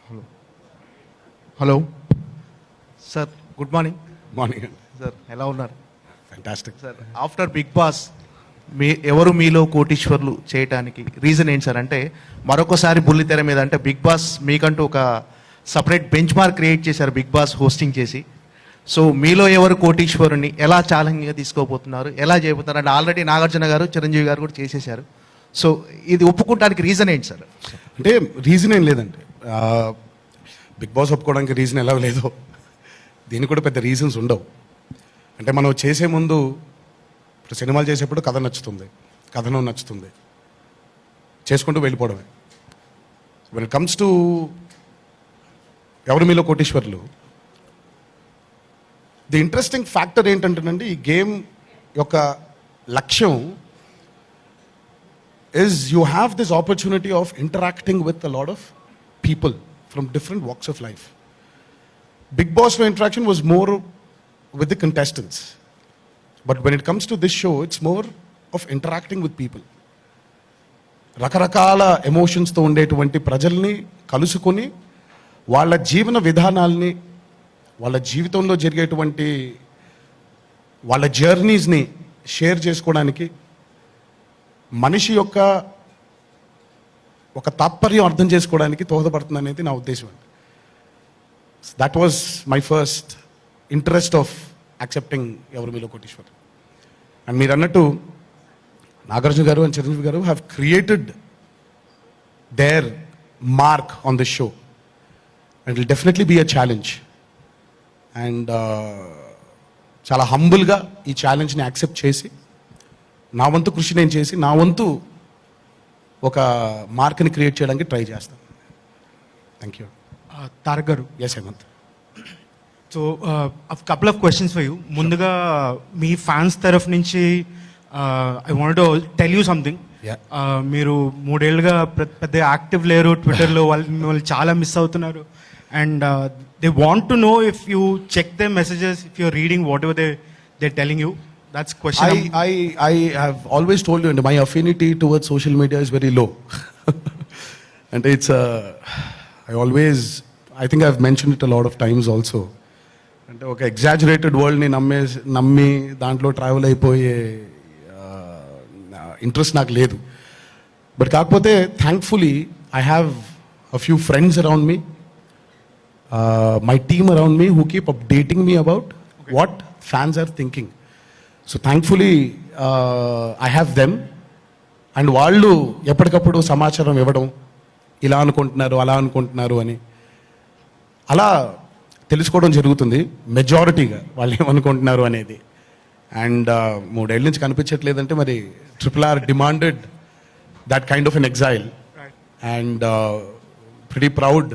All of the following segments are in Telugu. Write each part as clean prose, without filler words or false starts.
Hello hello sir, good morning. Morning. Sir ఎలా ఉన్నారు? Fantastic. Sir, after big boss Evaru Meelo కోటీశ్వర్లు చేయటానికి రీజన్ ఏంటి సార్? అంటే మరొకసారి బుల్లితెర మీద అంటే బిగ్ బాస్ మీకంటూ ఒక సపరేట్ బెంచ్ మార్క్ క్రియేట్ చేశారు బిగ్ బాస్ హోస్టింగ్ చేసి. సో మీలో ఎవరు కోటీశ్వరుని ఎలా ఛాలెంజ్గా తీసుకోబోతున్నారు, ఎలా చేయబోతున్నారు? అంటే ఆల్రెడీ నాగార్జున గారు, చిరంజీవి గారు కూడా చేసేసారు. సో ఇది ఒప్పుకోవడానికి రీజన్ ఏంటి సార్? అంటే రీజన్ ఏం లేదండి. బిగ్ బాస్ ఒప్పుకోవడానికి రీజన్ ఎలా లేదో దీనికి కూడా పెద్ద రీజన్స్ ఉండవు. అంటే మనం చేసే ముందు ఇప్పుడు సినిమాలు చేసేప్పుడు కథ నచ్చుతుంది, కథనం నచ్చుతుంది, చేసుకుంటూ వెళ్ళిపోవడమే. వెన్ ఇట్ కమ్స్ టు ఎవరు మీలో కోటీశ్వర్లు, ది ఇంట్రెస్టింగ్ ఫ్యాక్టర్ ఏంటంటేనండి, ఈ గేమ్ యొక్క లక్ష్యం is you have this opportunity of interacting with a lot of people from different walks of life. Big Boss no interaction was more with the contestants, but when it comes to this show it's more of interacting with people. రకరకాల ఎమోషన్స్తో ఉండేటువంటి ప్రజల్ని కలుసుకొని వాళ్ళ జీవన విధానాల్ని, వాళ్ళ జీవితంలో జరిగేటువంటి వాళ్ళ జర్నీస్ని షేర్ చేసుకోవడానికి, మనిషి యొక్క ఒక తాత్పర్యం అర్థం చేసుకోవడానికి దోహదపడుతుంది అనేది నా ఉద్దేశం. That was my first interest of accepting ఎవరు మీలో కోటీశ్వర్. అండ్ మీరు అన్నట్టు నాగార్జున గారు and Chiranjeevi garu have created their mark on this show and will definitely be a challenge. And చాలా హంబుల్గా ఈ ఛాలెంజ్ని యాక్సెప్ట్ చేసి నా వంతు కృషి నేను చేసి నా వంతు ఒక మార్క్ని క్రియేట్ చేయడానికి ట్రై చేస్తాను. Thank you. Tarak garu. Yes Hemanth. So couple of questions for you. ముందుగా మీ ఫ్యాన్స్ తరఫు నుంచి I want to tell you something. మీరు 3 ఏళ్ళుగా పెద్ద యాక్టివ్ లేరు ట్విట్టర్లో, వాళ్ళు చాలా మిస్ అవుతున్నారు. And they want to know if you check the messages, if your reading whatever they telling you. That's question. I have always told you, and my affinity towards social media is very low. And it's I think I've mentioned it a lot of times also. అంటే ఒక ఎగ్జాజరేటెడ్ వరల్డ్ని నమ్మి దాంట్లో ట్రావెల్ అయిపోయే ఇంట్రెస్ట్ నాకు లేదు. బట్ కాకపోతే thankfully I have a few friends around me, my team around me who keep updating me about what fans are thinking. So thankfully I have them. And వాళ్ళు ఎప్పటికప్పుడు సమాచారం ఇవ్వడం, ఇలా అనుకుంటున్నారు అలా అనుకుంటున్నారు అని, అలా తెలుసుకోవడం జరుగుతుంది మెజారిటీగా వాళ్ళు ఏమనుకుంటున్నారు అనేది. అండ్ 3 ఏళ్ళ నుంచి కనిపించట్లేదంటే మరి RRR demanded that kind of an exile. And pretty proud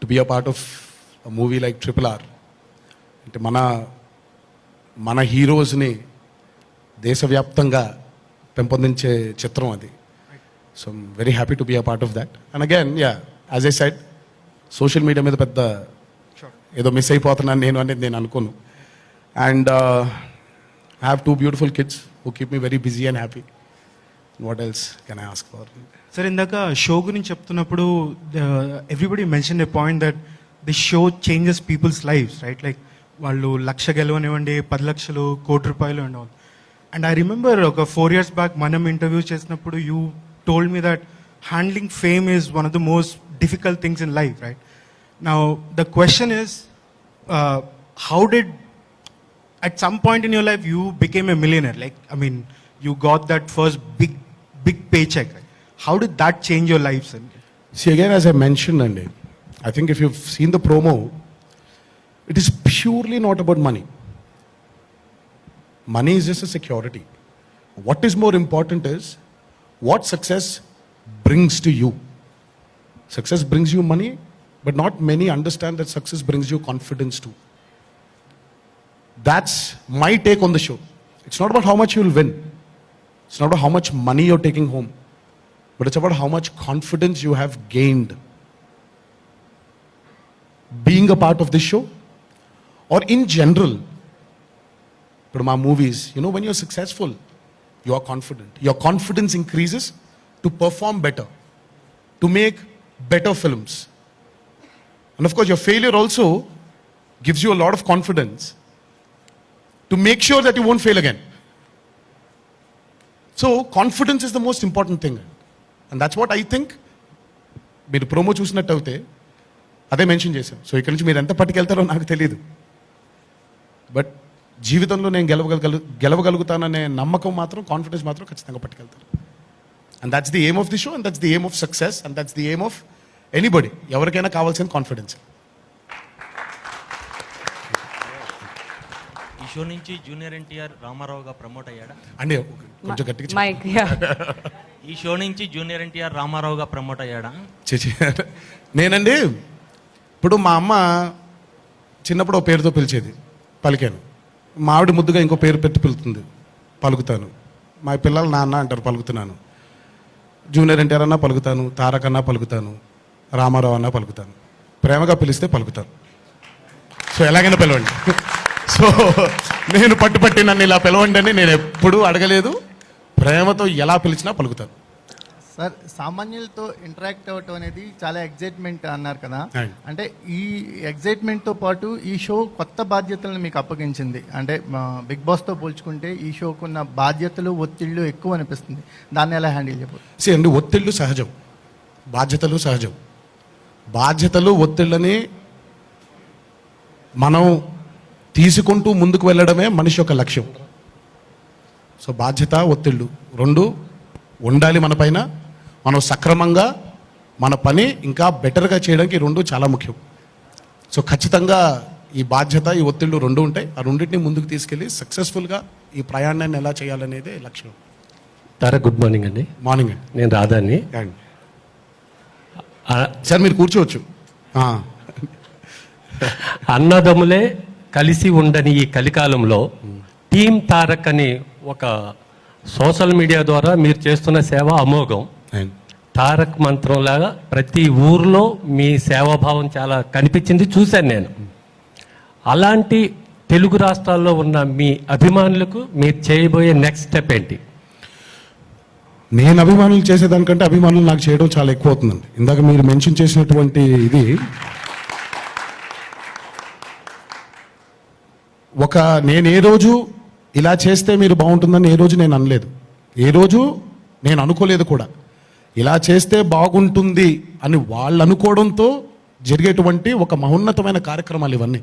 to be a part of a movie like RRR. అంటే మన హీరోస్ని దేశవ్యాప్తంగా పెంపొందించే చిత్రం అది. So I'm very happy to be a part of that. And again as I said, social media మీద పెద్ద ఏదో మిస్ అయిపోతున్నాను నేను అనేది నేను అనుకోను. And I have 2 beautiful kids who keep me very busy and happy. What else can I ask for? Sir, ఇందాక షో గురించి చెప్తున్నప్పుడు everybody mention a point that the show changes people's lives, right? Like వాళ్ళు 1,00,000 గెలవనివ్వండి, 10 లక్షలు, ₹1,00,00,000 అండ్ అండ్ ఐ రిమెంబర్ ఒక 4 years బ్యాక్ మనం ఇంటర్వ్యూ చేసినప్పుడు you told me that handling fame is one of the most difficult things in life, right? Now the question is, how did at some point in your life you became a millionaire? Like, I mean, you got that first big paycheck, right? How did that change your life, sir? See, again, as I mentioned, Andy, I think if you've seen the promo, it is purely not about money. Money is just a security. What is more important is what success brings to you. Success brings you money, but not many understand that success brings you confidence too. That's my take on the show. It's not about how much you'll win. It's not about how much money you're taking home, but it's about how much confidence you have gained being a part of this show, or in general. But my movies, when you're successful, you are confident. Your confidence increases to perform better, to make better films. And of course, your failure also gives you a lot of confidence to make sure that you won't fail again. So, confidence is the most important thing. And that's what I think. మీరు ప్రోమో చూసినట్టు అయితే అదే మెన్షన్ చేశాను. సో ఇక్కడ నుంచి మీరు ఎంత పట్టుకెళ్తారో నాకు తెలియదు. బట్ జీవితంలో నేను గెలవగలుగుతాననే నమ్మకం మాత్రం, కాన్ఫిడెన్స్ మాత్రం ఖచ్చితంగా పట్టుకెళ్తాను. And that's the aim of the show, and that's the aim of success, and that's the aim of anybody. ఎవరికైనా కావాల్సిన కాన్ఫిడెన్స్. ఈ షో నుంచి జూనియర్ ఎన్టీఆర్ రామారావుగా ప్రమోట్ అయ్యాడా అండి కొంచెం గట్టిగా చెప్పండి. మైక్ యా ఈ షో నుంచి జూనియర్ ఎన్టీఆర్ రామారావుగా ప్రమోట్ అయ్యాడా నేనండి ఇప్పుడు మా అమ్మ చిన్నప్పుడు ఓ పేరుతో పిలిచేది, పలికాను. మా ఆవిడ ముద్దుగా ఇంకో పేరు పెట్టి పిలుతుంది, పలుకుతాను. మా పిల్లలు నాన్న అంటారు, పలుకుతున్నాను. జూనియర్ ఎన్టీఆర్ అన్నా పలుకుతాను, తారక్ అన్నా పలుకుతాను, రామారావు అన్నా పలుకుతాను. ప్రేమగా పిలిస్తే పలుకుతాను. సో ఎలాగైనా పిలవండి. సో నేను పట్టుపట్టి నన్ను ఇలా పిలవండి అని నేను ఎప్పుడూ అడగలేదు. ప్రేమతో ఎలా పిలిచినా పలుకుతాను. సార్, సామాన్యులతో ఇంటరాక్ట్ అవ్వటం అనేది చాలా ఎగ్జైట్మెంట్ అన్నారు కదా, అవును. అంటే ఈ ఎగ్జైట్మెంట్తో పాటు ఈ షో కొత్త బాధ్యతలను మీకు అప్పగించింది. అంటే బిగ్ బాస్తో పోల్చుకుంటే ఈ షోకున్న బాధ్యతలు, ఒత్తిళ్ళు ఎక్కువ అనిపిస్తుంది. దాన్ని ఎలా హ్యాండిల్ చేయబోతుంది? అండి, ఒత్తిళ్ళు సహజం, బాధ్యతలు సహజం. బాధ్యతలు, ఒత్తిళ్ళని మనం తీసుకుంటూ ముందుకు వెళ్ళడమే మనిషి యొక్క లక్ష్యం. సో బాధ్యత, ఒత్తిళ్ళు రెండు ఉండాలి మన పైన. మనం సక్రమంగా మన పని ఇంకా బెటర్గా చేయడానికి ఈ రెండు చాలా ముఖ్యం. సో ఖచ్చితంగా ఈ బాధ్యత, ఈ ఒత్తిళ్ళు రెండు ఉంటాయి. ఆ రెండింటిని ముందుకు తీసుకెళ్ళి సక్సెస్ఫుల్గా ఈ ప్రయాణాన్ని ఎలా చేయాలనేదే లక్ష్యం. తారక్, గుడ్ మార్నింగ్ అండి. మార్నింగ్ అండి. నేను రాధాని. సార్ మీరు కూర్చోవచ్చు. అన్నదమ్ములే కలిసి ఉండని ఈ కలికాలంలో టీమ్ తారక్ అని ఒక సోషల్ మీడియా ద్వారా మీరు చేస్తున్న సేవ అమోఘం. తారక్ మంత్రంలాగా ప్రతి ఊర్లో మీ సేవాభావం చాలా కనిపించింది, చూశాను నేను. అలాంటి తెలుగు రాష్ట్రాల్లో ఉన్న మీ అభిమానులకు మీరు చేయబోయే నెక్స్ట్ స్టెప్ ఏంటి? నేను అభిమానులు చేసేదానికంటే అభిమానులు నాకు చేయడం చాలా ఎక్కువ అవుతుందండి. ఇందాక మీరు మెన్షన్ చేసినటువంటి ఇది నేను ఏ రోజు ఇలా చేస్తే మీరు బాగుంటుందని ఏ రోజు నేను అనలేదు. ఏ రోజు నేను అనుకోలేదు కూడా. ఇలా చేస్తే బాగుంటుంది అని వాళ్ళు అనుకోవడంతో జరిగేటువంటి ఒక మహోన్నతమైన కార్యక్రమాలు ఇవన్నీ.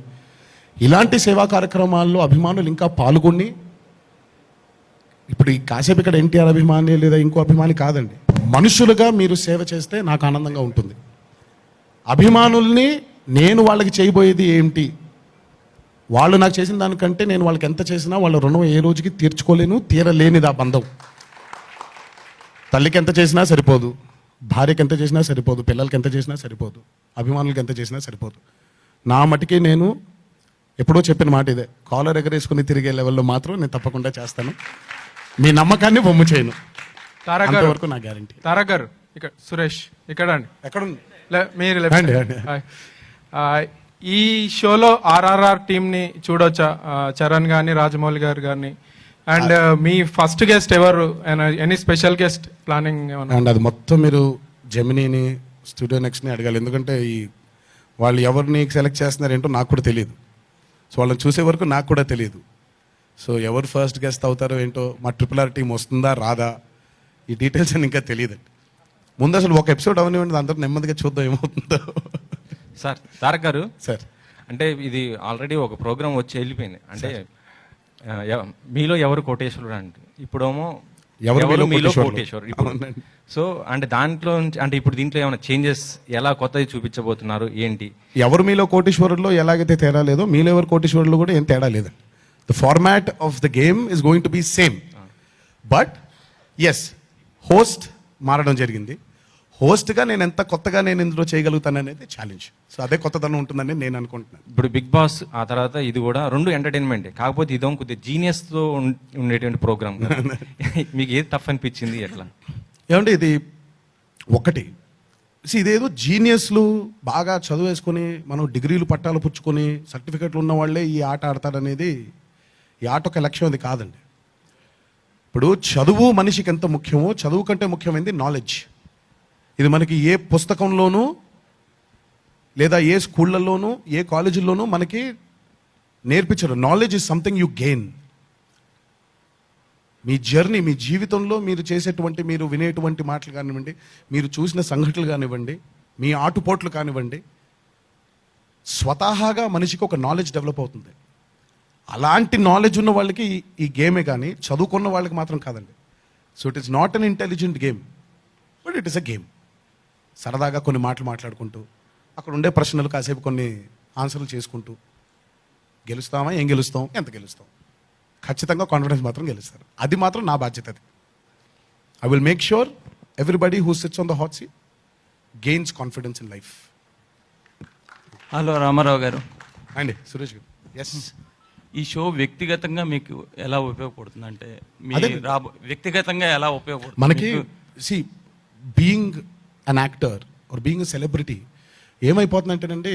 ఇలాంటి సేవా కార్యక్రమాల్లో అభిమానులు ఇంకా పాల్గొని, ఇప్పుడు ఈ కాసేపు ఇక్కడ ఎన్టీఆర్ అభిమాని లేదా ఇంకో అభిమాని కాదండి, మనుషులుగా మీరు సేవ చేస్తే నాకు ఆనందంగా ఉంటుంది. అభిమానుల్ని నేను వాళ్ళకి చేయబోయేది ఏంటి, వాళ్ళు నాకు చేసిన దానికంటే నేను వాళ్ళకి ఎంత చేసినా వాళ్ళ రుణం ఏ రోజుకి తీర్చుకోలేను, తీరలేనిది ఆ బంధం. తల్లికి ఎంత చేసినా సరిపోదు, భార్యకి ఎంత చేసినా సరిపోదు, పిల్లలకి ఎంత చేసినా సరిపోదు, అభిమానులకి ఎంత చేసినా సరిపోదు. నా మటుకి నేను ఎప్పుడో చెప్పిన మాట ఇదే, కాలర్ ఎగరేసుకుని తిరిగే లెవెల్లో మాత్రం నేను తప్పకుండా చేస్తాను. మీ నమ్మకాన్ని బొమ్మ చేయను. తారక్ గారు, వరకు నా గ్యారంటీ. తారక్ గారు ఇక్కడ, సురేష్ ఇక్కడ అండి, ఎక్కడ మీరు అండి, అండి. ఈ షోలో ఆర్ఆర్ఆర్ టీంని చూడొచ్చా? చరణ్ కానీ, రాజమౌళి గారు కానీ, అండ్ మీ ఫస్ట్ గెస్ట్ ఎవరు? ఎనీ స్పెషల్ గెస్ట్ ప్లానింగ్ ఏమన్నా? అండ్ అది మొత్తం మీరు జెమినీని, స్టూడియో నెక్స్ట్ని అడగాలి. ఎందుకంటే వాళ్ళు ఎవరిని సెలెక్ట్ చేస్తున్నారు ఏంటో నాకు కూడా తెలియదు. సో వాళ్ళని చూసే వరకు నాకు కూడా తెలియదు. సో ఎవరు ఫస్ట్ గెస్ట్ అవుతారో ఏంటో, మా RRR టీం వస్తుందా రాదా, ఈ డీటెయిల్స్ అని ఇంకా తెలియదండి. ముందు అసలు ఒక ఎపిసోడ్ అవనివ్వండి, అందరూ నెమ్మదిగా చూద్దాం ఏమవుతుందో. సార్, తారక్ గారు, సార్ అంటే ఇది ఆల్రెడీ ఒక ప్రోగ్రామ్ వచ్చి వెళ్ళిపోయింది. అంటే మీలో ఎవరు కోటేశ్వరుడు అంటే, ఇప్పుడేమో ఎవరు మీలో కోటేశ్వరుడు. కోటేశ్వరుడు ఇప్పుడు. అవునండి. సో అంటే దాంట్లో అంటే ఇప్పుడు దీంట్లో ఏమైనా చేంజెస్, ఎలా కొత్తది చూపించబోతున్నారు ఏంటి? ఎవరు మీలో కోటీశ్వరుల్లో ఎలాగైతే తేడా లేదో మీలో ఎవరు కోటీశ్వరుల్లో కూడా ఏం తేడా లేదండి. The format of the game is going to be same. But yes, host మారడం జరిగింది. హోస్ట్గా నేను ఎంత కొత్తగా నేను ఇందులో చేయగలుగుతాననేది ఛాలెంజ్. సో అదే కొత్తదనం ఉంటుందని నేను అనుకుంటున్నాను. ఇప్పుడు బిగ్ బాస్ ఆ తర్వాత ఇది కూడా రెండు ఎంటర్టైన్మెంట్, కాకపోతే ఇదో కొద్దిగా జీనియస్తో ఉండేటువంటి ప్రోగ్రామ్. మీకు ఏది టఫ్ అనిపించింది, ఎట్లా? ఏమంటే ఇది ఒకటి, ఇదేదో జీనియస్లు బాగా చదువేసుకొని మనం డిగ్రీలు పట్టాలు పుచ్చుకొని సర్టిఫికెట్లు ఉన్న వాళ్ళే ఈ ఆట ఆడతారనేది, ఈ ఆట ఒక లక్ష్యం అది కాదండి. ఇప్పుడు చదువు మనిషికి ఎంత ముఖ్యమో, చదువు కంటే ముఖ్యమైనది నాలెడ్జ్. ఇది మనకి ఏ పుస్తకంలోనూ లేదా ఏ స్కూళ్ళల్లోనూ ఏ కాలేజీల్లోనూ మనకి నేర్పించరు. Knowledge is something you gain. మీ జర్నీ, మీ జీవితంలో మీరు చేసేటువంటి, మీరు వినేటువంటి మాటలు కానివ్వండి, మీరు చూసిన సంఘటనలు కానివ్వండి, మీ ఆటుపోట్లు కానివ్వండి, స్వతహాగా మనిషికి ఒక నాలెడ్జ్ డెవలప్ అవుతుంది. అలాంటి నాలెడ్జ్ ఉన్న వాళ్ళకి ఈ గేమే కానీ చదువుకున్న వాళ్ళకి మాత్రం కాదండి. So it is not an intelligent game, but it is a game. సరదాగా కొన్ని మాటలు మాట్లాడుకుంటూ, అక్కడ ఉండే ప్రశ్నలు కాసేపు కొన్ని ఆన్సర్లు చేసుకుంటూ, గెలుస్తామా, ఏం గెలుస్తాం, ఎంత గెలుస్తాం, ఖచ్చితంగా కాన్ఫిడెన్స్ మాత్రం గెలుస్తారు. అది మాత్రం నా బాధ్యత. అది I will make sure everybody who sits on the hot seat gains confidence in life. Hello Ramarao garu, అండి సురేష్ గారు. ఎస్, ఈ షో వ్యక్తిగతంగా మీకు ఎలా ఉపయోగపడుతుంది? అంటే మీ అదే. వ్యక్తిగతంగా ఎలా ఉపయోగపడుతుంది మనకి మీకు? See being an actor or being a celebrity ఏమైపోతుందంటేనండి,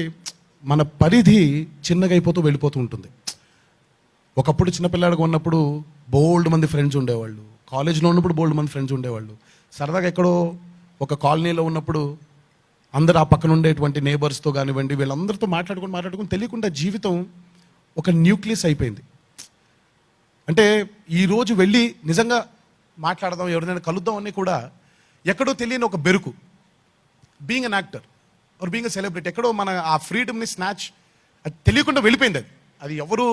మన పరిధి చిన్నగా అయిపోతూ వెళ్ళిపోతూ ఉంటుంది. ఒకప్పుడు చిన్నపిల్లాడిగా ఉన్నప్పుడు బోల్డ్ మంది ఫ్రెండ్స్ ఉండేవాళ్ళు, కాలేజ్లో ఉన్నప్పుడు బోల్డ్ మంది ఫ్రెండ్స్ ఉండేవాళ్ళు, సరదాగా ఎక్కడో ఒక కాలనీలో ఉన్నప్పుడు అందరు ఆ పక్కన ఉండేటువంటి నేబర్స్తో కానివ్వండి, వీళ్ళందరితో మాట్లాడుకుని తెలియకుండా జీవితం ఒక న్యూక్లియస్ అయిపోయింది. అంటే ఈరోజు వెళ్ళి నిజంగా మాట్లాడదాం, ఎవరినైనా కలుద్దాం అని కూడా ఎక్కడో తెలియని ఒక బెరుకు. Being an actor or being a celebrity, ఎక్కడో మన ఆ ఫ్రీడమ్ని స్నాచ్, అది తెలియకుండా వెళ్ళిపోయింది. అది ఎవరు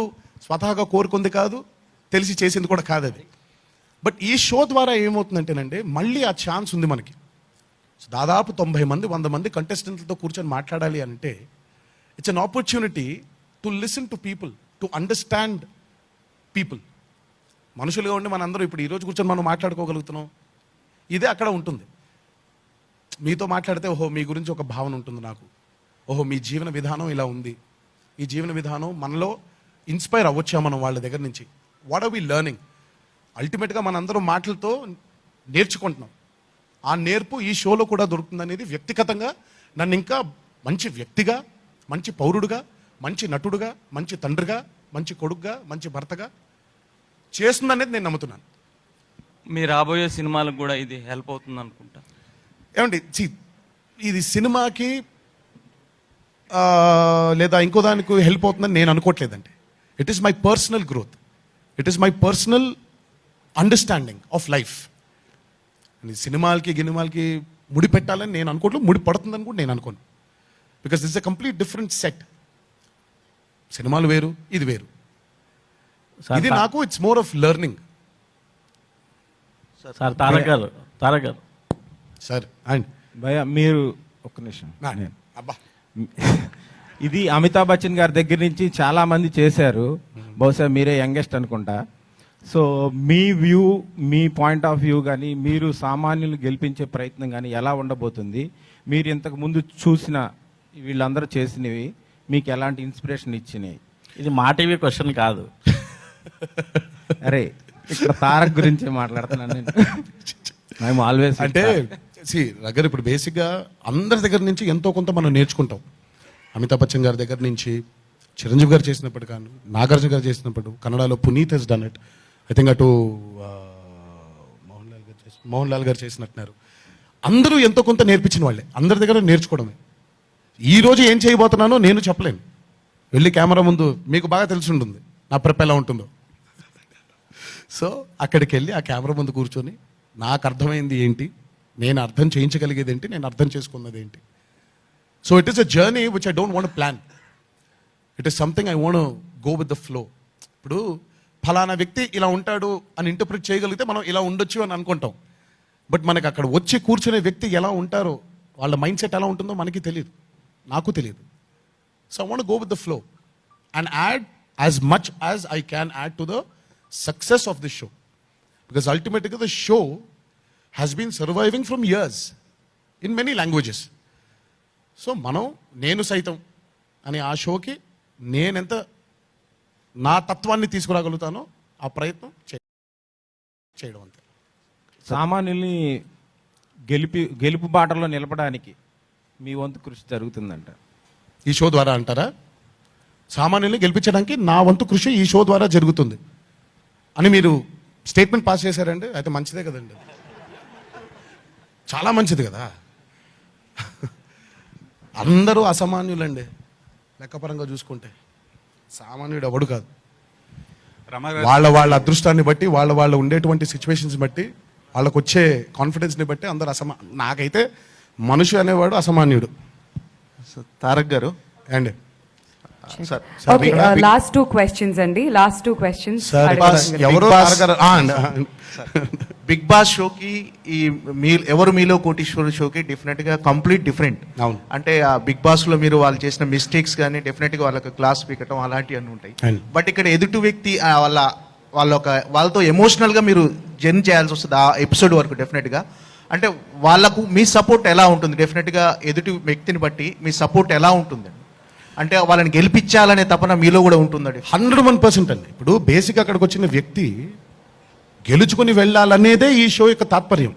స్వతహాగా కోరుకుంది కాదు, తెలిసి చేసింది కూడా కాదు అది. బట్ ఈ షో ద్వారా ఏమవుతుందంటేనండి, మళ్ళీ ఆ ఛాన్స్ ఉంది మనకి. దాదాపు 90 మంది 100 మంది కంటెస్టెంట్లతో కూర్చొని మాట్లాడాలి అంటే it's an opportunity to listen to people, to understand people. మనుషులుగా ఉండి మనందరం ఇప్పుడు ఈరోజు కూర్చొని మనం మాట్లాడుకోగలుగుతున్నాం. ఇదే అక్కడ ఉంటుంది. మీతో మాట్లాడితే ఓహో మీ గురించి ఒక భావన ఉంటుంది నాకు, ఓహో మీ జీవన విధానం ఇలా ఉంది, ఈ జీవన విధానం మనలో ఇన్స్పైర్ అవ్వచ్చా మనం వాళ్ళ దగ్గర నుంచి. What are we learning? అల్టిమేట్గా మనందరం మాటలతో నేర్చుకుంటున్నాం. ఆ నేర్పు ఈ షోలో కూడా దొరుకుతుంది అనేది వ్యక్తిగతంగా నన్ను ఇంకా మంచి వ్యక్తిగా, మంచి పౌరుడుగా, మంచి నటుడుగా, మంచి తండ్రిగా, మంచి కొడుకుగా, మంచి భర్తగా చేస్తుందనేది నేను నమ్ముతున్నాను. మీ రాబోయే సినిమాలకు కూడా ఇది హెల్ప్ అవుతుంది అనుకుంటా. ఏమండి, ఇది సినిమాకి లేదా ఇంకో దానికి హెల్ప్ అవుతుందని నేను అనుకోవట్లేదండి. It is my personal growth, it is my personal understanding of life. సినిమాలకి గినిమాలకి ముడి పెట్టాలని నేను అనుకోవట్లేదు, ముడి పడుతుందని కూడా నేను అనుకోను. Because this a complete different set. సినిమాలు వేరు, ఇది వేరు. ఇది నాకు it's more of learning. Sir Tarak గారు సార్ అండ్ భయ మీరు ఒక్క నిమిషం. అబ్బా, ఇది అమితాబ్ బచ్చన్ గారి దగ్గర నుంచి చాలా మంది చేశారు, బహుశా మీరే యంగెస్ట్ అనుకుంటా. So me view, me point of view కానీ, మీరు సామాన్యులు గెలిపించే ప్రయత్నం కానీ ఎలా ఉండబోతుంది? మీరు ఇంతకు ముందు చూసిన వీళ్ళందరూ చేసినవి మీకు ఎలాంటి ఇన్స్పిరేషన్ ఇచ్చినాయి? ఇది మా టీవీ క్వశ్చన్ కాదు. అరే ఇక్కడ తారక్ గురించి మాట్లాడుతున్నాను నేను. ఐఎమ్ ఆల్వేస్ అంటే రగర్ ఇప్పుడు బేసిక్గా అందరి దగ్గర నుంచి ఎంతో కొంత మనం నేర్చుకుంటాం. అమితాబ్ బచ్చన్ గారి దగ్గర నుంచి, చిరంజీవి గారు చేసినప్పుడు కానీ, నాగార్జున గారు చేసినప్పుడు, కన్నడలో Puneeth he's done it. I think అటు మోహన్ లాల్ గారు చేసినట్టున్నారు. అందరూ ఎంతో కొంత నేర్పించిన వాళ్ళే, అందరి దగ్గర నేర్చుకోవడమే. ఈరోజు ఏం చేయబోతున్నానో నేను చెప్పలేను. వెళ్ళి కెమెరా ముందు మీకు బాగా తెలిసి ఉంటుంది నా ప్రెప్ ఎలా ఉంటుందో. సో అక్కడికి వెళ్ళి ఆ కెమెరా ముందు కూర్చొని నాకు అర్థమైంది ఏంటి, నేను అర్థం చేయించగలిగేది ఏంటి, నేను అర్థం చేసుకున్నది ఏంటి. So it is a journey which I don't want plan. It is something I want go with the flow. ఇప్పుడు ఫలానా వ్యక్తి ఇలా ఉంటాడు అని ఇంటర్ప్రిట్ చేయగలిగితే మనం ఇలా ఉండొచ్చు అని అనుకుంటాం. బట్ మనకి అక్కడ వచ్చి కూర్చునే వ్యక్తి ఎలా ఉంటారో, వాళ్ళ మైండ్ సెట్ ఎలా ఉంటుందో మనకి తెలియదు, నాకు తెలియదు. So I want go with the flow and add as much as I can add to the success of the show. Because అల్టిమేట్గా the show has been surviving from years in many languages. So నేను సైతం అనే ఆ షోకి నేనెంత నా తత్వాన్ని తీసుకురాగలుగుతానో ఆ ప్రయత్నం చేయడం అంతే. సామాన్యుల్ని గెలుపు బాటలో నిలపడానికి మీ వంతు కృషి జరుగుతుందంట ఈ షో ద్వారా అంటారా? సామాన్యుల్ని గెలిపించడానికి నా వంతు కృషి ఈ షో ద్వారా జరుగుతుంది అని మీరు స్టేట్మెంట్ పాస్ చేశారండి. అయితే మంచిదే కదండి, చాలా మంచిది కదా. అందరూ అసామాన్యులండి లెక్కపరంగా చూసుకుంటే. సామాన్యుడు ఎవడు కాదు. వాళ్ళ అదృష్టాన్ని బట్టి వాళ్ళ ఉండేటువంటి సిచ్యువేషన్స్ బట్టి వాళ్ళకు వచ్చే కాన్ఫిడెన్స్ని బట్టి అందరూ నాకైతే మనిషి అనేవాడు అసామాన్యుడు. తారక్ గారు and sir okay, last 2 questions అండి. Last 2 questions. ఎవరో బిగ్ బాస్ షోకి ఈ ఎవరు మీలో కోటీశ్వరుడు షోకి కంప్లీట్ డిఫరెంట్. అవును. అంటే ఆ బిగ్ బాస్ లో మీరు వాళ్ళు చేసిన మిస్టేక్స్ కానీ డెఫినెట్ గా వాళ్ళకి క్లాస్ పీకటం అలాంటివన్నీ ఉంటాయి. అవును. బట్ ఇక్కడ ఎదుటి వ్యక్తి వాళ్ళతో ఎమోషనల్ గా మీరు జర్నీ చేయాల్సి వస్తుంది ఆ ఎపిసోడ్ వరకు డెఫినెట్ గా. అంటే వాళ్ళకు మీ సపోర్ట్ ఎలా ఉంటుంది? డెఫినెట్ గా ఎదుటి వ్యక్తిని బట్టి మీ సపోర్ట్ ఎలా ఉంటుంది? అంటే వాళ్ళని గెలిపించాలనే తపన మీలో కూడా ఉంటుందండి. 101% అండి. ఇప్పుడు బేసిక్ అక్కడికి వచ్చిన వ్యక్తి గెలుచుకొని వెళ్ళాలనేదే ఈ షో యొక్క తాత్పర్యం.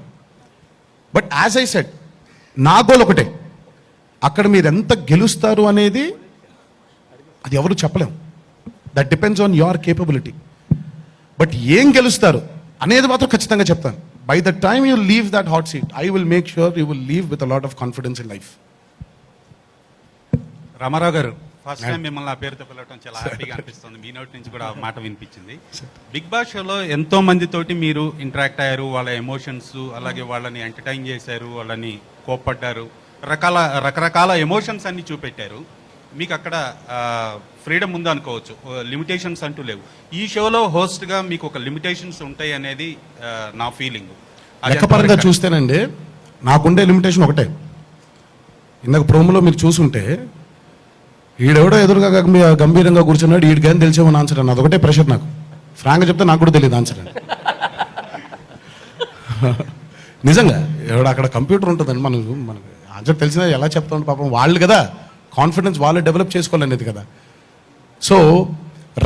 బట్ యాజ్ ఐ సెడ్, నా గోల్ ఒకటే, అక్కడ మీరు ఎంత గెలుస్తారు అనేది అది ఎవరు చెప్పలేం. That depends on your capability. But ఏం గెలుస్తారు అనేది మాత్రం ఖచ్చితంగా చెప్తాను. By the time you leave that hot seat, I will make sure you will leave with a lot of confidence in life. Ramarao గారు, ఫస్ట్ టైం మిమ్మల్ని ఆ పేరుతో పిలవడం చాలా హ్యాపీగా అనిపిస్తుంది. మీ నోటి నుంచి కూడా ఆ మాట వినిపించింది. బిగ్ బాస్ షోలో ఎంతో మందితోటి మీరు ఇంటరాక్ట్ అయ్యారు. వాళ్ళ ఎమోషన్స్, అలాగే వాళ్ళని ఎంటర్టైన్ చేశారు, వాళ్ళని కోప్పడ్డారు, రకరకాల ఎమోషన్స్ అన్ని చూపెట్టారు. మీకు అక్కడ ఫ్రీడమ్ ఉంది అనుకోవచ్చు, లిమిటేషన్స్ అంటూ లేవు. ఈ షోలో హోస్ట్గా మీకు ఒక లిమిటేషన్స్ ఉంటాయి అనేది నా ఫీలింగ్. లెక్కపరంగా చూస్తేనండి నాకుండే లిమిటేషన్ ఒకటే. ఇందాక ప్రోమోలో మీరు చూసుంటే ఈడెవడో ఎదురుగా గంభీరంగా కూర్చున్నాడు, ఈడికి ఏం తెలిసేమని ఆన్సర్ అన్నది ఒకటే ప్రెషర్ నాకు. ఫ్రాంక్గా చెప్తే నాకు కూడా తెలియదు ఆన్సర్ అని. నిజంగా ఎవడ అక్కడ కంప్యూటర్ ఉంటుందండి, మనకు ఆన్సర్ తెలిసినా ఎలా చెప్తాం పాపం. వాళ్ళు కదా కాన్ఫిడెన్స్ వాళ్ళు డెవలప్ చేసుకోవాలనేది కదా. సో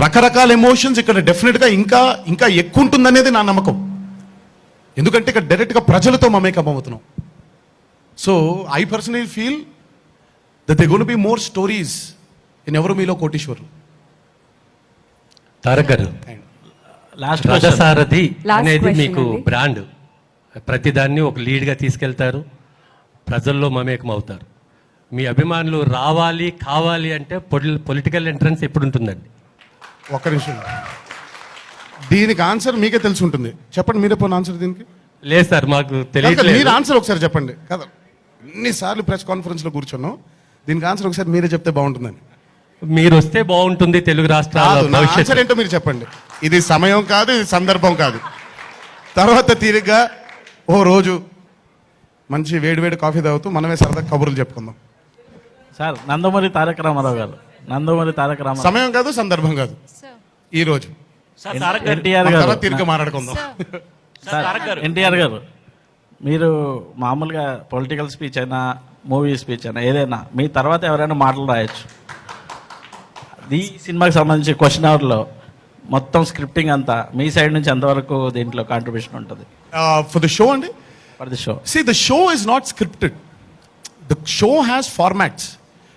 రకరకాల ఎమోషన్స్ ఇక్కడ డెఫినెట్గా ఇంకా ఎక్కువ ఉంటుందనేది నా నమ్మకం. ఎందుకంటే ఇక్కడ డైరెక్ట్గా ప్రజలతో మమేకం అవుతున్నాం. So I personally feel that they gonna be more stories in ఎవరు మీలో కోటీశ్వరులు. తారక్ గారు, లాస్ట్ రథసారథి అనేది question మీకు అండి. బ్రాండ్. ప్రతిదాన్ని ఒక లీడ్గా తీసుకెళ్తారు, ప్రజల్లో మమేకం అవుతారు. మీ అభిమానులు రావాలి కావాలి అంటే పొలిటికల్ ఎంట్రన్స్ ఎప్పుడు ఉంటుందండి? ఒక్క నిమిషం, దీనికి ఆన్సర్ మీకే తెలిసి ఉంటుంది. చెప్పండి, మీరే పోయిన ఆన్సర్ దీనికి. లేదు సార్, మాకు మీరు తెలియట్లేదు. ఆన్సర్ ఒకసారి చెప్పండి. కదా ఎన్నిసార్లు ప్రెస్ కాన్ఫరెన్స్లో కూర్చున్నాం, దీనికి ఆన్సర్ ఒకసారి మీరే చెప్తే బాగుంటుందని. మీరు వస్తే బాగుంటుంది తెలుగు రాష్ట్రాల కాదు, నా భవిష్యత్తు. ఆన్సర్ ఏంటో మీరు చెప్పండి. ఇది సమయం కాదు, ఇది సందర్భం కాదు. తర్వాత తీరిగ్గా ఓ రోజు మంచి వేడివేడి కాఫీ తాగుతూ మనమే సరదా కబుర్లు చెప్పుకుందాం. సార్, నందమూరి తారక రామారావు గారు, నందమూరి తారక రామారావు, సమయం కాదు, సందర్భం కాదు. ఈ రోజు సార్ తారక్ గారు, ఎన్టీఆర్ మన గారు, తర్వాత తీరిక మాట్లాడుకుందాం. సార్ తారక్ గారు, ఎన్టీఆర్ గారు, మీరు మామూలుగా పొలిటికల్ స్పీచ్ అయినా మూవీ స్పీచ్ అయినా ఏదైనా మీ తర్వాత ఎవరైనా మాటలు రాయొచ్చు. ఈ సినిమాకి సంబంధించి క్వశ్చన్ అవర్లో మొత్తం స్క్రిప్టింగ్ అంతా మీ సైడ్ నుంచి ఎంతవరకు దీంట్లో కాంట్రిబ్యూషన్ ఉంటుంది ఫర్ ద షో అండి? For the show. See, the show is not scripted. The show has formats.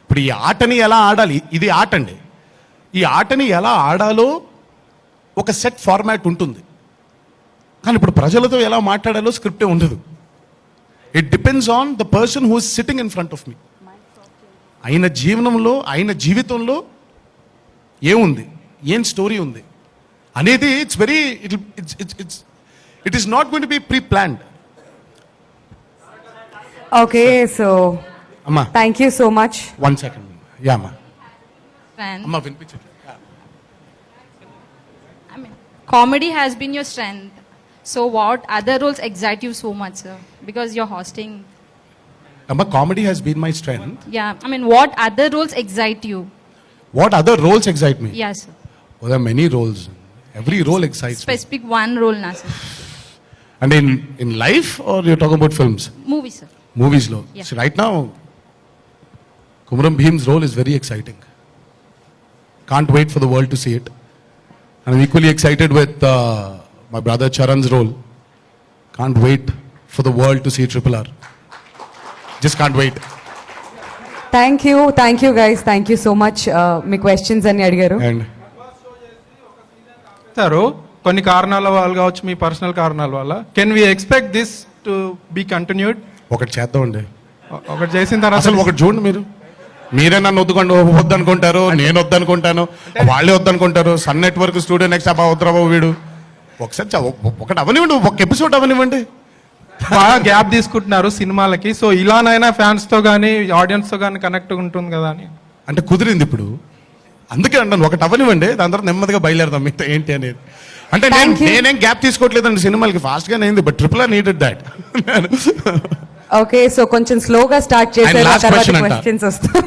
ఇప్పుడు ఈ ఆటని ఎలా ఆడాలి, ఇది ఆట అండి. ఈ ఆటని ఎలా ఆడాలో ఒక సెట్ ఫార్మాట్ ఉంటుంది. కానీ ఇప్పుడు ప్రజలతో ఎలా మాట్లాడాలో స్క్రిప్టే ఉండదు. It depends on the person who is sitting in front of me. ఆయన జీవనంలో, ఆయన జీవితంలో ఏముంది, ఏం స్టోరీ ఉంది అనేది it's very it is not going to be pre planned. Okay, so అమ్మా thank you so much. 1 second. Yeah అమ్మా. అమ్మా వినిపించండి. I mean, comedy has been your strength. So, what other roles excite you so much, sir? Because you're hosting. అమ్మా, comedy has been my strength. Yeah, I mean, what other roles excite you? What other roles excite me? Yes, sir. There are many roles. Every role excites me. Specific one role, na, sir. And in life, or you're talking about films? Movie, sir. Movies lo. Yeah. So right now, Kumram Bhim's role is very exciting. Can't wait for the world to see it. And I'm equally excited with my brother Charan's role. Can't wait for the world to see Triple R. Just can't wait. Thank you guys, thank you so much. Me questions అన్ని అడిగారు. And సార్, కొన్ని కారణాల వల్ల కావచ్చు, మీ పర్సనల్ కారణాల వల్ల, can we expect this to be continued? ఒకటి చేద్దామండి. ఒకటి చేసిన తర్వాత అసలు ఒకటి చూడండి మీరు, మీరే నన్ను వద్దనుకుంటారు, నేను వద్దనుకుంటాను, వాళ్ళే వద్దనుకుంటారు. సన్ నెట్వర్క్ స్టూడియో నెక్స్ట్ అబ్బా వద్దరాబాబు వీడు. ఒకసారి ఒకటి అవనివ్వండి, ఒక ఎపిసోడ్ అవనివ్వండి. బాగా గ్యాప్ తీసుకుంటున్నారు సినిమాలకి, సో ఇలానైనా ఫ్యాన్స్ తో కానీ ఆడియన్స్ తో కానీ కనెక్ట్ ఉంటుంది కదా అని. అంటే కుదిరింది ఇప్పుడు, అందుకే అంటాను ఒకటి అవనివ్వండి, దాని తర్వాత నెమ్మదిగా బయలుదేరదాం మిగతా ఏంటి అనేది. అంటే నేనేం గ్యాప్ తీసుకోవట్లేదండి సినిమాలకి, ఫాస్ట్ గానే అయింది, but triple R needed that. Okay, so కొంచెం స్లోగా స్టార్ట్ చేసే last question అంట. క్వశ్చన్స్ వస్తాయి.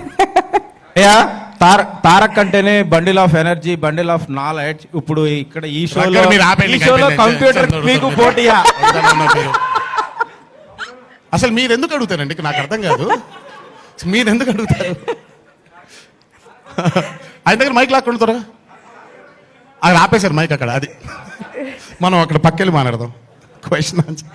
తారక్ అంటేనే bundle of energy, bundle of knowledge. ఇప్పుడు ఇక్కడ ఈ షోలో మీరు ఆపేయండి, కంప్యూటర్ మీకు పోటీయా? అసలు మీరు ఎందుకు అడుగుతారండి, నాకు అర్థం కాదు. మీరు ఎందుకు అడుగుతారు? ఆయన దగ్గర మైక్ లాక్కుండా త్వరగా. అది ఆపేశారు మైక్ అక్కడ, అది మనం అక్కడ పక్కెళ్ళి మాట్లాడదాం. Question answer.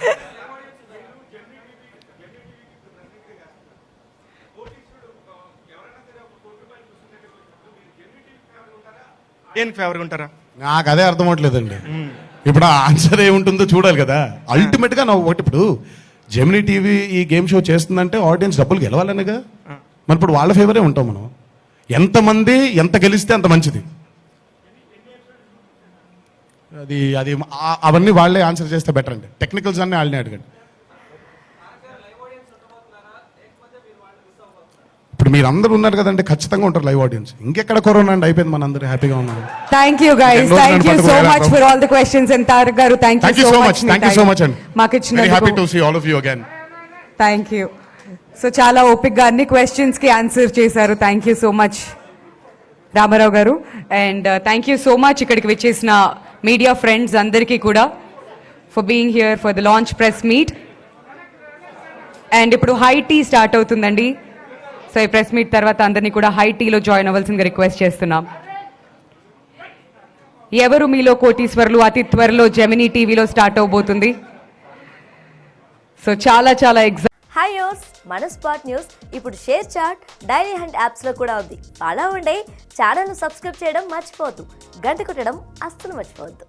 దేనికి ఫేవర్గా ఉంటారా? నాకు అదే అర్థం అవట్లేదండి. ఇప్పుడు ఆ ఆన్సర్ ఏముంటుందో చూడాలి కదా. అల్టిమేట్ గా ఒకటి, ఇప్పుడు జెమినీ టీవీ ఈ గేమ్ షో చేస్తుందంటే ఆడియన్స్ డబ్బులు గెలవాలనేగా. మరి ఇప్పుడు వాళ్ళ ఫేవరే ఉంటాం మనం. ఎంతమంది ఎంత గెలిస్తే అంత మంచిది. అది అది అవన్నీ వాళ్ళే ఆన్సర్ చేస్తే బెటర్ అండి. టెక్నికల్స్ అన్నీ వాళ్ళని అడగండి. ఇప్పుడు మీరు అందరూ ఉన్నారు కదండి, ఖచ్చితంగా ఉంటారు లైవ్ ఆడియన్స్. ఇంకెక్కడ కరోనా అండి, అయిపోయింది, మన అందరూ హ్యాపీగా ఉన్నారు. Thank you guys, thank you so much for all the questions. And Tarak garu thank you so much. Thank you so much అండి. మాకు వెరీ హ్యాపీ టు ఇచ్చిన see all of you again. Thank you. So చాలా ఓపిక్గా అన్ని క్వశ్చన్స్కి ఆన్సర్ చేశారు. Thank you so much Ramarao garu. And thank you so much ఇక్కడికి వచ్చేసిన మీడియా ఫ్రెండ్స్ అందరికీ కూడా for being here for the launch press meet. And ఇప్పుడు హై టీ స్టార్ట్ అవుతుందండి. సో ఈ ప్రెస్ మీట్ తర్వాత అందరినీ కూడా హై టీలో జాయిన్ అవ్వాల్సిందిగా రిక్వెస్ట్ చేస్తున్నాం. ఎవరు మీలో కోటీశ్వర్లు అతి త్వరలో జెమినీ టీవీలో స్టార్ట్ అవబోతుంది. సో చాలా చాలా హాయ్ యోర్స్, మన స్పాట్ న్యూస్ ఇప్పుడు షేర్ చాట్, డైలీ హండ్ యాప్స్లో కూడా ఉంది. అలా ఉండే ఛానల్ను సబ్స్క్రైబ్ చేయడం మర్చిపోవద్దు, గంట కొట్టడం అస్సలు మర్చిపోవద్దు.